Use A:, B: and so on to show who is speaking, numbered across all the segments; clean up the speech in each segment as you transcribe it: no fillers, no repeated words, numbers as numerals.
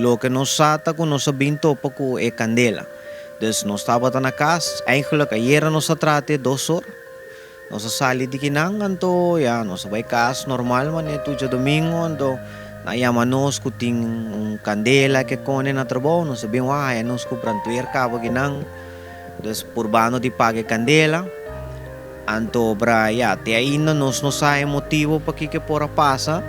A: lo que nós sata com nossa bintopa com é candela. Dus nós estava na casa, eigenlijk ayer nós trate 2 horas. Nós sali di kinang anto, ya, nós vai casa normal man tu dia domingo anto. Na yama nós kuting candela que kone na trabalho, nós bem wa, ya nós kuprantuir kaba kinang. Dus purbano di pague candela. Anto bra ya, te ainda nós não sai motivo para que pora passa.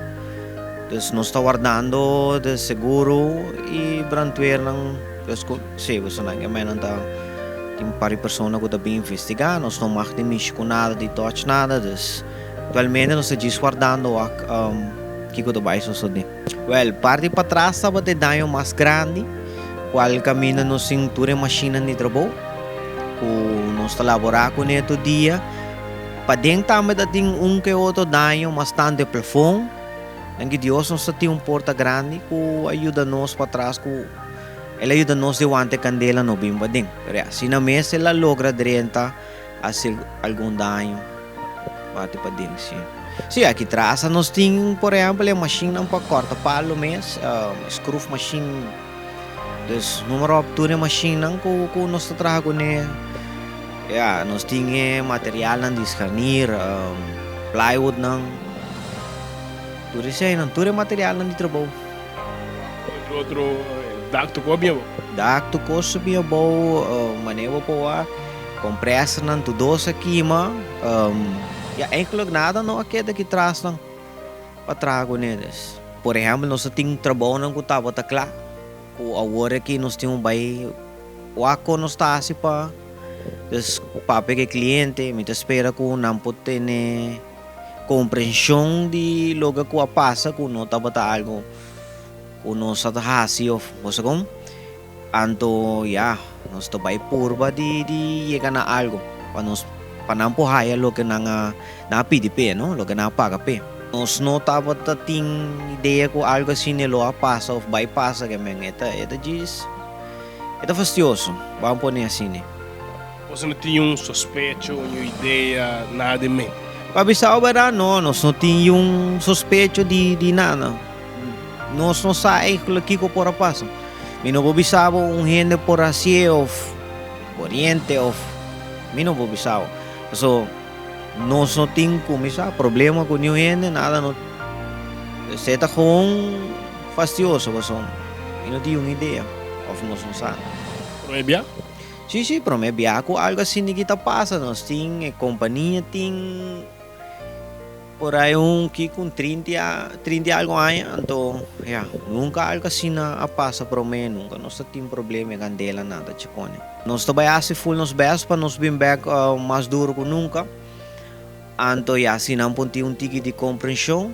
A: Dus nós está guardando de seguro e brantuir nang dus sim, você não é mais nada. Tem pari persona que também investigar, nós não marcamos com nada de touch nada, dus atualmente nós estamos guardando o que que vai suceder. Well, parte para trás estava de dano mais grande, qual caminha no cintura máquina de trabalho, que nós está laborar com ele todo dia. Para dentro também tem que outro dano, mas tanto plafond. Ang Diyos nos tem porta grande que ajuda nós para trás, que ela ajuda nós de wante candela no bimba din. Pero se na mesa ela logra direnta hacer algum dano, bate para din sim. Sim, aqui atrás nós tem, por exemplo, a máquina para corta palo mês, screw machine, dus número de máquina que nós trago né. Yeah, nós tem material ng discarnir, plywood ng tudo isso aí, não tudo é material não de trabalho.
B: Outro dacto cobia.
A: Dacto costo bem bom, maneira boa, compressa não tudo isso aqui, mas já inclui nada não aqui daqui atrás não para trago neles. Por exemplo, nós temos trabalho não que estava tá claro, o agora aqui nós temos o aco nós está assim para des pape que cliente, me espera que não pode ter compreensão de logo que passa que não estava algo que não está fácil você como anto ya nós está bem purba de chegar na algo para não empurrar lo que na PDP não lo que na paga pe nós não estava tem ideia que algo assim lo passa ou vai passa que men eta diz eta fastidioso vamos pôr assim né.
B: Você não tinha suspeito, uma ideia, nada de mim?
A: Pabisaw ba no, nós não tínhamos suspeito de nada. Nós não sabemos que por a passo. Mi não babisava gente por assim ou oriente ou mi não babisava. So nós não tínhamos problema com gente, nada não. Você está com fastidioso, você não tinha uma ideia, ou nós não sabemos.
B: Proibia?
A: Sim, pero may biako algo assim que kita passa, nós tem companhia tem por aí que com 30 algo anos, então yeah, nunca algo assim na passa para mim, nunca nós tem problema com dela nada chicone. Nós trabalhamos full nos best para nos bem back mais duro que nunca. Anto ya assim não ponti ticket de compreensão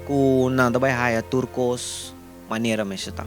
A: que nada vai haya turcos maneira mais está.